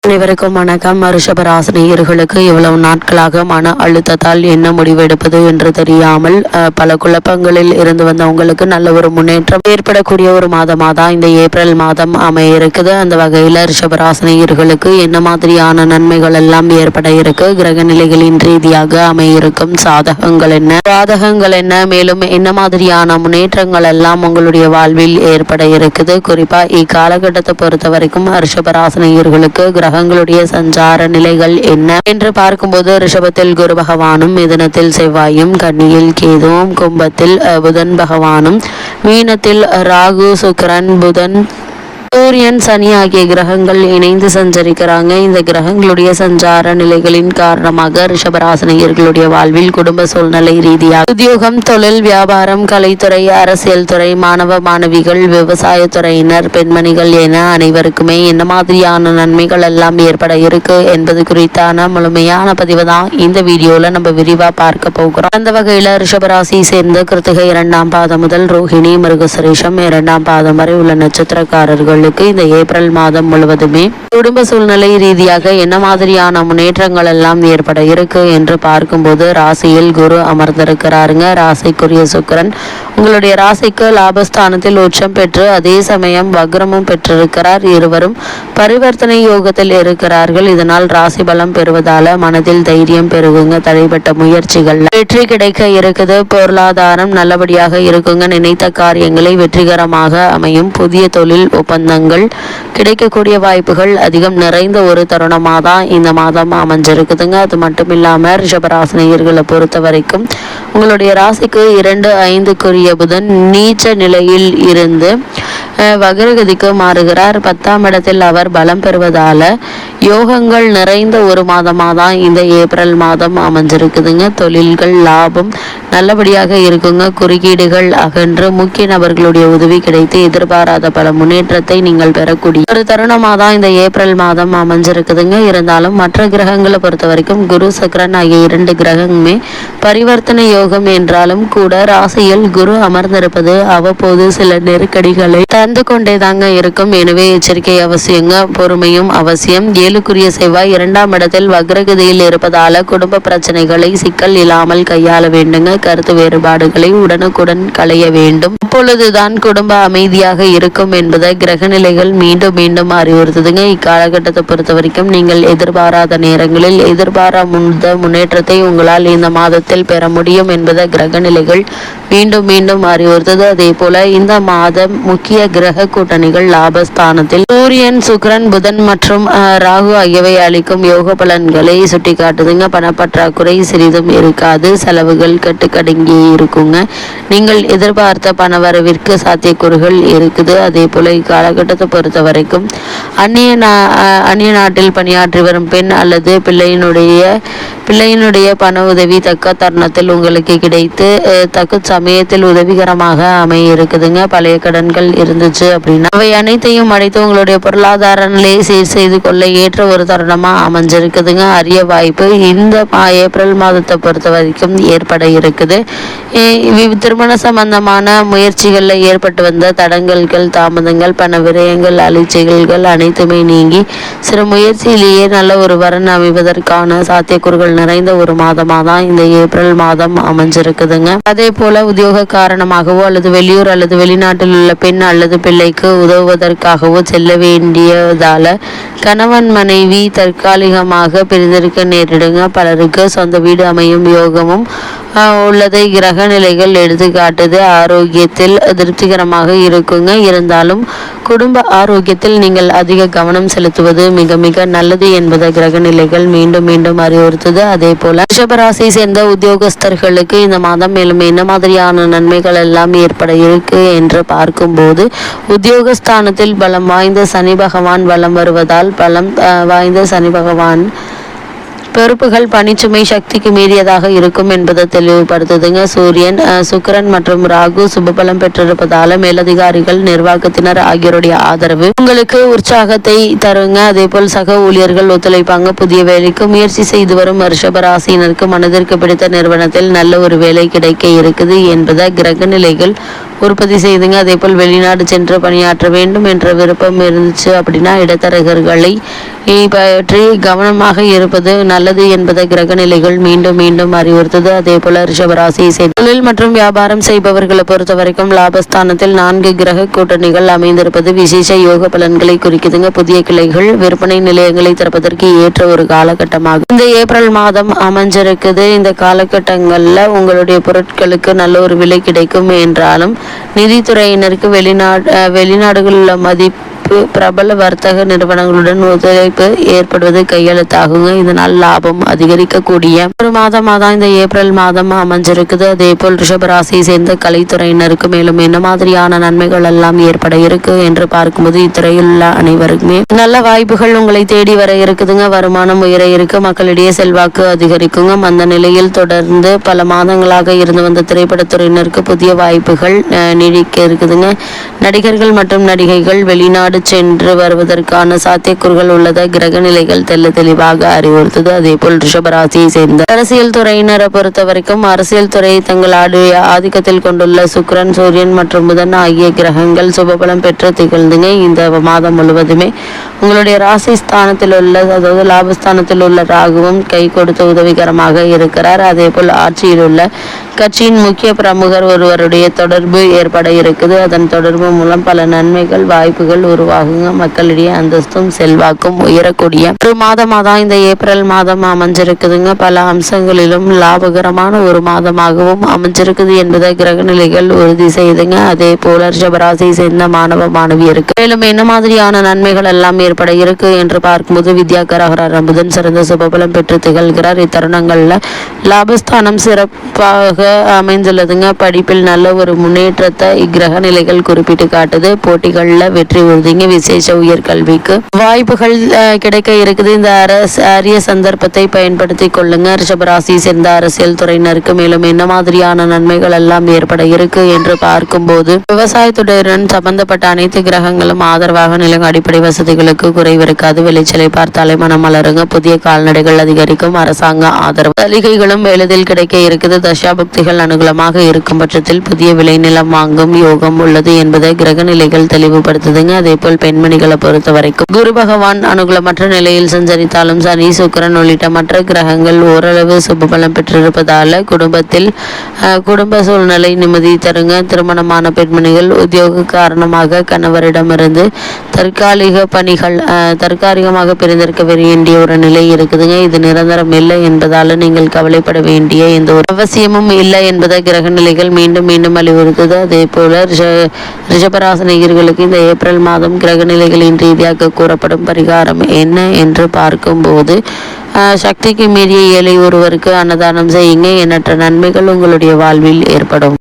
அனைவருக்கும் வணக்கம். ரிஷபராசினியர்களுக்கு இவ்வளவு நாட்களாக மன அழுத்தத்தால் என்ன முடிவெடுப்பது என்று தெரியாமல் பல குழப்பங்களில் இருந்து வந்த உங்களுக்கு நல்ல ஒரு முன்னேற்றம் ஏற்படக்கூடிய ஒரு மாதமாக தான் இந்த ஏப்ரல் மாதம் அமைய இருக்குது. அந்த வகையில் ரிஷபராசினியர்களுக்கு என்ன மாதிரியான நன்மைகள் எல்லாம் ஏற்பட இருக்கு, கிரக நிலைகளின் ரீதியாக அமையிருக்கும் சாதகங்கள் என்ன, பாதகங்கள் என்ன, மேலும் என்ன மாதிரியான முன்னேற்றங்கள் எல்லாம் உங்களுடைய வாழ்வில் ஏற்பட இருக்குது. குறிப்பா இக்காலகட்டத்தை பொறுத்த வரைக்கும் ரிஷபராசினியர்களுக்கு கிரகங்களுடைய சஞ்சார நிலைகள் என்ன என்று பார்க்கும்போது ரிஷபத்தில் குரு பகவானும், மிதுனத்தில் செவ்வாயும், கன்னியில் கேதுவும், கும்பத்தில் புதன் பகவானும், மீனத்தில் ராகு, சுக்கிரன், புதன், சூரியன், சனி ஆகிய கிரகங்கள் இணைந்து சஞ்சரிக்கிறாங்க. இந்த கிரகங்களுடைய சஞ்சார நிலைகளின் காரணமாக ரிஷபராசினியர்களுடைய வாழ்வில் குடும்ப சூழ்நிலை ரீதியாக உத்தியோகம், தொழில், வியாபாரம், கலைத்துறை, அரசியல் துறை, மாணவ மாணவிகள், விவசாயத்துறையினர், பெண்மணிகள் என அனைவருக்குமே என்ன மாதிரியான நன்மைகள் எல்லாம் ஏற்பட இருக்கு என்பது குறித்தான முழுமையான பதிவு தான் இந்த வீடியோல நம்ம விரிவா பார்க்க போகிறோம். அந்த வகையில ரிஷபராசியை சேர்ந்த கிருத்திகை 2ஆம் பாதம் முதல் ரோஹிணி, மிருகசரீஷம் 2ஆம் பாதம் வரை உள்ள நட்சத்திரக்காரர்கள் இந்த ஏப்ரல் மாதம் முழுவதுமே குடும்ப சூழ்நிலை ரீதியாக என்ன மாதிரியான முன்னேற்றங்கள் எல்லாம் ஏற்பட இருக்கு என்று பார்க்கும்போது ராசியில் குரு அமர்ந்திருக்கிறாருங்க. ராசிக்குரிய சுக்கிரன் உங்களுடைய ராசிக்கு லாபஸ்தானத்தில் உச்சம் பெற்று அதே சமயம் வக்ரமும் பெற்றிருக்கிறார். இருவரும் பரிவர்த்தனை யோகத்தில் இருக்கிறார்கள். இதனால் ராசி பலம் பெறுவதால மனதில் தைரியம் பெருகுங்க. தடைப்பட்ட முயற்சிகள் வெற்றி கிடைக்க இருக்குது. பொருளாதாரம் நல்லபடியாக இருக்குங்க. நினைத்த காரியங்களை வெற்றிகரமாக அமையும். புதிய தொழில் ஒப்பந்தங்கள் கிடைக்கக்கூடிய வாய்ப்புகள் அதிகம் நிறைந்த ஒரு தருணமாக தான் இந்த மாதம் அமைஞ்சிருக்குதுங்க. அது மட்டும் இல்லாமல் ரிஷபராசினியர்களை பொறுத்த வரைக்கும் உங்களுடைய ராசிக்கு 2-5 புதன் நீச்ச நிலையில் இருந்து வக்ரகதிக்கு மாறுகிறார். 10ஆம் இடத்தில் அவர் பலம் பெறுவதால யோகங்கள் நிறைந்த ஒரு மாதமாக தான் இந்த ஏப்ரல் மாதம் அமைஞ்சிருக்குதுங்க. தொழில்கள் லாபம் நல்லபடியாக இருக்குங்க. குறுக்கீடுகள் அகன்று முக்கிய நபர்களுடைய உதவி கிடைத்து எதிர்பாராத பல முன்னேற்றத்தை நீங்கள் பெறக்கூடிய ஒரு தருணமாக தான் இந்த ஏப்ரல் மாதம் அமைஞ்சிருக்குதுங்க. இருந்தாலும் மற்ற கிரகங்களை பொறுத்த வரைக்கும் குரு, சுக்கிரன் ஆகிய 2 கிரகமுமே பரிவர்த்தனை யோகம் என்றாலும் கூட ராசியில் குரு அமர்ந்திருப்பது அவ்வப்போது சில நெருக்கடிகளை தந்து கொண்டே தாங்க இருக்கும். எனவே எச்சரிக்கை அவசியங்க. பொறுமையும் அவசியம். 7க்குரிய செவ்வாய் 2ஆம் இடத்தில் வக்ரகதியில் இருப்பதால குடும்ப பிரச்சனைகளை சிக்கல் இல்லாமல் கையாள வேண்டுங்க. கருத்து வேறுபாடுகளை உடனுக்குடன் களைய வேண்டும். அப்பொழுதுதான் குடும்ப அமைதியாக இருக்கும் என்பதை கிரக நிலைகள் மீண்டும் மீண்டும் அறிவுறுத்துதுங்க. இக்காலகட்டத்தை பொறுத்த வரைக்கும் நீங்கள் எதிர்பாராத நேரங்களில் எதிர்பாராத முன்னேற்றத்தை உங்களால் இந்த மாதத்தில் பெற முடியும் என்பதை கிரக நிலைகள் மீண்டும் மீண்டும் அறிவுறுத்தது. அதே போல இந்த மாதம் முக்கிய கிரக கூட்டணிகள் லாபஸ்தானத்தில் சூரியன், சுக்கிரன், புதன் மற்றும் ராகு ஆகியவை அளிக்கும் யோக பலன்களை சுட்டி காட்டுதுங்க. பணப்பற்றாக்குறை சிறிதும் இருக்காது. செலவுகள் கட்டுக்கடங்கி இருக்குங்க. நீங்கள் எதிர்பார்த்த பணவரவிற்கு சாத்தியக்கூறுகள் இருக்குது. அதே போல இக்காலகட்டத்தை பொறுத்த வரைக்கும் அந்நிய நாட்டில் பணியாற்றி வரும் பெண் அல்லது பிள்ளையினுடைய பண உதவி தக்க தருணத்தில் உங்களுக்கு கிடைத்து தக்க சமயத்தில் உதவிகரமாக அமைய இருக்குதுங்க. பழைய கடன்கள் இருந்துச்சு அப்படின்னா அவை அனைத்தையும் அடைத்து உங்களுடைய பொருளாதார நிலையை சீர் செய்து கொள்ள ஏற்ற ஒரு தருணமா அமைஞ்சிருக்குதுங்க. அரிய வாய்ப்பு இந்த ஏப்ரல் மாதத்தை பொறுத்த வரைக்கும் ஏற்பட இருக்குது. திருமண சம்பந்தமான முயற்சிகளில் ஏற்பட்டு வந்த தடங்கல்கள், தாமதங்கள், பண விரயங்கள், அலைச்சல்கள் அனைத்துமே நீங்கி சில முயற்சியிலேயே நல்ல ஒரு வரன் அமைவதற்கான சாத்தியக்கூறுகள் நிறைந்த ஒரு மாதமாக தான் இந்த ஏப்ரல் மாதம் அமைஞ்சிருக்குதுங்க. அதே போல உத்தியோக காரணமாகவோ அல்லது வெளியூர் அல்லது வெளிநாட்டில் உள்ள பெண் அல்லது பிள்ளைக்கு உதவுவதற்காகவோ செல்ல வேண்டியதால கணவன் மனைவி தற்காலிகமாக பிரிந்திருக்க நேரிடுங்க. பலருக்கு சொந்த வீடு அமையும் யோகமும் உள்ளதை கிரக நிலைகள் எடுத்து காட்டுது. ஆரோக்கியத்தில் திருப்திகரமாக இருக்குங்க. இருந்தாலும் குடும்ப ஆரோக்கியத்தில் நீங்கள் அதிக கவனம் செலுத்துவது மிக மிக நல்லது என்பதை கிரக நிலைகள் மீண்டும் மீண்டும் அறிவுறுத்துது. அதே போல ரிஷபராசியை சேர்ந்த உத்தியோகஸ்தர்களுக்கு இந்த மாதம் மேலும் என்ன மாதிரியான நன்மைகள் எல்லாம் ஏற்பட இருக்கு என்று பார்க்கும்போது உத்தியோகஸ்தானத்தில் பலம் வாய்ந்த சனி பகவான் வலம் வருவதால் பலம் வாய்ந்த சனி பகவான் பொறுப்புகள் பணிச்சுமை சக்திக்கு மீறியதாக இருக்கும் என்பதை தெளிவுபடுத்துதுங்க. சூரியன், சுக்கிரன் மற்றும் ராகு சுபபலம் பெற்றிருப்பதால மேலதிகாரிகள், நிர்வாகத்தினர் ஆகியோருடைய ஆதரவு உங்களுக்கு உற்சாகத்தை தருங்க. அதே போல் சக ஊழியர்கள் ஒத்துழைப்பாங்க. புதிய வேலைக்கு முயற்சி செய்து வரும் ரிஷபராசினருக்கு மனதிற்கு பிடித்த நிறுவனத்தில் நல்ல ஒரு வேலை கிடைக்க இருக்குது என்பதை கிரக நிலைகள் உற்பத்தி செய்துங்க. அதே போல் வெளிநாடு சென்று பணியாற்ற வேண்டும் என்ற விருப்பம் இருந்துச்சு அப்படின்னா இடைத்தரகர்களை பற்றி கவனமாக இருப்பது நல்லது என்பதை கிரக நிலைகள் மீண்டும் மீண்டும் அறிவுறுத்தது. அதே போல ரிஷபராசியை சேர்ந்த தொழில் மற்றும் வியாபாரம் செய்பவர்களை பொறுத்த வரைக்கும் லாபஸ்தானத்தில் 4 கிரக கூட்டணிகள் அமைந்திருப்பது விசேஷ யோக பலன்களை குறிக்குதுங்க. புதிய கிளைகள் விற்பனை நிலையங்களை திறப்பதற்கு ஏற்ற ஒரு காலகட்டமாகும் இந்த ஏப்ரல் மாதம் அமைஞ்சிருக்குது. இந்த காலகட்டங்கள்ல உங்களுடைய பொருட்களுக்கு நல்ல ஒரு விலை கிடைக்கும் என்றாலும் நிதித்துறையினருக்கு வெளிநாடுகளில் மதிப்பு பிரபல வர்த்தக நிறுவனங்களுடன் ஒத்துழைப்பு ஏற்படுவது கையெழுத்தாகுங்க. இதனால் லாபம் அதிகரிக்கக்கூடிய ஒரு மாதமாக தான் இந்த ஏப்ரல் மாதம் அமைஞ்சிருக்குது. அதே போல் ரிஷபராசியை சேர்ந்த கலைத்துறையினருக்கு மேலும் என்ன மாதிரியான நன்மைகள் எல்லாம் ஏற்பட இருக்கு என்று பார்க்கும்போது இத்துறையில் உள்ள அனைவருக்குமே நல்ல வாய்ப்புகள் உங்களை தேடி வர இருக்குதுங்க. வருமானம் உயர இருக்கு. மக்களிடையே செல்வாக்கு அதிகரிக்குங்க. அந்த நிலையில் தொடர்ந்து பல மாதங்களாக இருந்து வந்த திரைப்படத்துறையினருக்கு புதிய வாய்ப்புகள் நீடிக்க இருக்குதுங்க. நடிகர்கள் மற்றும் நடிகைகள் வெளிநாடு சென்று வருவதற்கான சாத்தியக்கூறுகள் உள்ளதா கிரக நிலைகள் தெளிவாக அறிவுறுத்தது. அதே போல் ரிஷபராசியை சேர்ந்த அரசியல் துறையினரை பொறுத்த வரைக்கும் அரசியல் துறையை தங்கள் ஆதிக்கத்தில் கொண்டுள்ள சுக்கிரன், சூரியன் மற்றும் புதன் ஆகிய கிரகங்கள் சுபபலம் பெற்று திகழ்ந்துங்க. இந்த மாதம் முழுவதுமே உங்களுடைய ராசி ஸ்தானத்தில் உள்ள அதாவது லாபஸ்தானத்தில் உள்ள ராகுவும் கை கொடுத்து உதவிகரமாக இருக்கிறார். அதே போல் ஆட்சியில் உள்ள கட்சியின் முக்கிய பிரமுகர் ஒருவருடைய தொடர்பு ஏற்பட இருக்குது. அதன் தொடர்பு மூலம் பல நன்மைகள் வாய்ப்புகள் உருவாகுங்க. மக்களிடையே அந்தஸ்தும் செல்வாக்கும் உயரக்கூடிய ஒரு மாதமாக தான் இந்த ஏப்ரல் மாதம் அமைஞ்சிருக்குதுங்க. பல அம்சங்களிலும் லாபகரமான ஒரு மாதமாகவும் அமைஞ்சிருக்குது என்பதை கிரக நிலைகள் உறுதி செய்துங்க. அதே போல ரிஷபராசியை சேர்ந்த மாணவ மாணவியருக்கு மேலும் என்ன மாதிரியான நன்மைகள் எல்லாம் ஏற்பட இருக்கு என்று பார்க்கும்போது வித்யாகரகர புதன் சிறந்த சுபபலம் பெற்று திகழ்கிறார். இத்தருணங்கள்ல லாபஸ்தானம் சிறப்பாக அமைந்துள்ளதுங்க. படிப்பில் நல்ல ஒரு முன்னேற்றத்தை இக்கிரக நிலைகள் குறிப்பிட்டு காட்டுது. போட்டிகளில் வெற்றி உறுதிங்க. விசேஷ உயர்கல்விக்கு வாய்ப்புகள் கிடைக்க இருக்குது. இந்த அரிய சந்தர்ப்பத்தை பயன்படுத்தி கொள்ளுங்க. ரிஷபராசியை சேர்ந்த அரசியல் துறையினருக்கு மேலும் என்ன மாதிரியான நன்மைகள் எல்லாம் ஏற்பட இருக்கு என்று பார்க்கும்போது விவசாயத்துடன் சம்பந்தப்பட்ட அனைத்து கிரகங்களும் ஆதரவாக நிலங்க. அடிப்படை வசதிகளுக்கு குறைவு இருக்காது. விளைச்சலை பார்த்தாலே மனம் மலருங்க. புதிய கால்நடைகள் அதிகரிக்கும். அரசாங்க ஆதரவு சலுகைகளும் எளிதில் கிடைக்க இருக்குது. தசாபக்திகள் அனுகூலமாக இருக்கும் பட்சத்தில் புதிய விளைநிலம் வாங்கும் யோகம் உள்ளது என்பதை கிரக நிலைகள் தெளிவுபடுத்துதுங்க. அதே போல் பெண்மணிகளை பொறுத்த வரைக்கும் குரு பகவான் அனுகூலமற்ற நிலையில் சஞ்சரித்தாலும் சனி, சுக்கிரன் உள்ளிட்ட மற்ற கிரகங்கள் ஓரளவு சுபபலம் பெற்றிருப்பதால குடும்பத்தில் குடும்ப சூழ்நிலை நிம்மதி தருங்க. திருமணமான பெண்மணிகள் உத்தியோக காரணமாக கணவரிடமிருந்து தற்காலிகமாக பிரிந்திருக்க வேண்டிய ஒரு நிலை இருக்குதுங்க. இது நிரந்தரம் இல்லை என்பதால நீங்கள் கவலைப்பட வேண்டிய எந்த ஒரு அவசியமும் இல்லை என்பதை கிரக நிலைகள் மீண்டும் மீண்டும் வலியுறுத்துது. அதே போல ரிஷபராசினியர்களுக்கு இந்த ஏப்ரல் மாதம் கிரக நிலைகளின் ரீதியாக கூறப்படும் பரிகாரம் என்ன என்று பார்க்கும்போது சக்திக்கு மீறிய ஏழை ஒருவருக்கு அன்னதானம் செய்யுங்க. எண்ணற்ற நன்மைகள் உங்களுடைய வாழ்வில் ஏற்படும்.